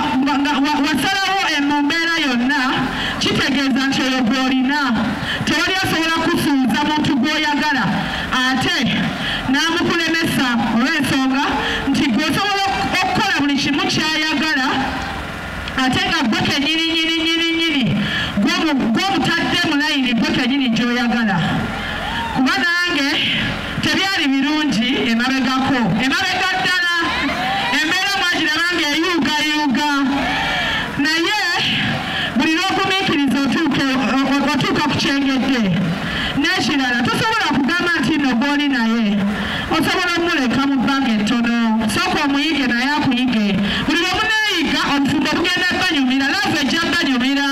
wasalawo emumbeera yonna kitegeeza nti oyo gw'olina tewali asobola kusuuza muntu gw'oyagala ate n'amukulemesa olw'ensonga nti gw'osobola okukola buli kimu ky'ayagala ate nga gwe kenyini gw'omutadde mu layini gwe kenyini gy'oyagala kuba nange tebyali birungi emabegako emabega ddala embeera mwagiraba nga eyuugayuuga naye buli lw'ogumiikiriza otuuka ku kyengedde n'ekirala tosobola kugamba nti nno gw'oli naye osobola omuleka mu bbanga ettono sooka omuyige naye akuyige buli lw'omuneeyiga obufumbo bugenda banyumira laavu ejja banyumira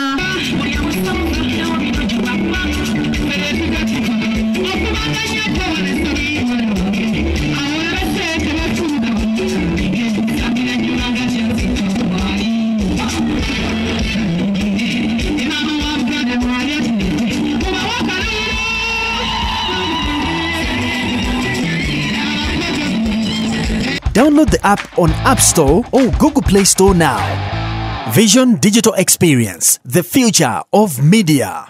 Download the app on App Store or Google Play Store now. Vision Digital Experience, the future of media.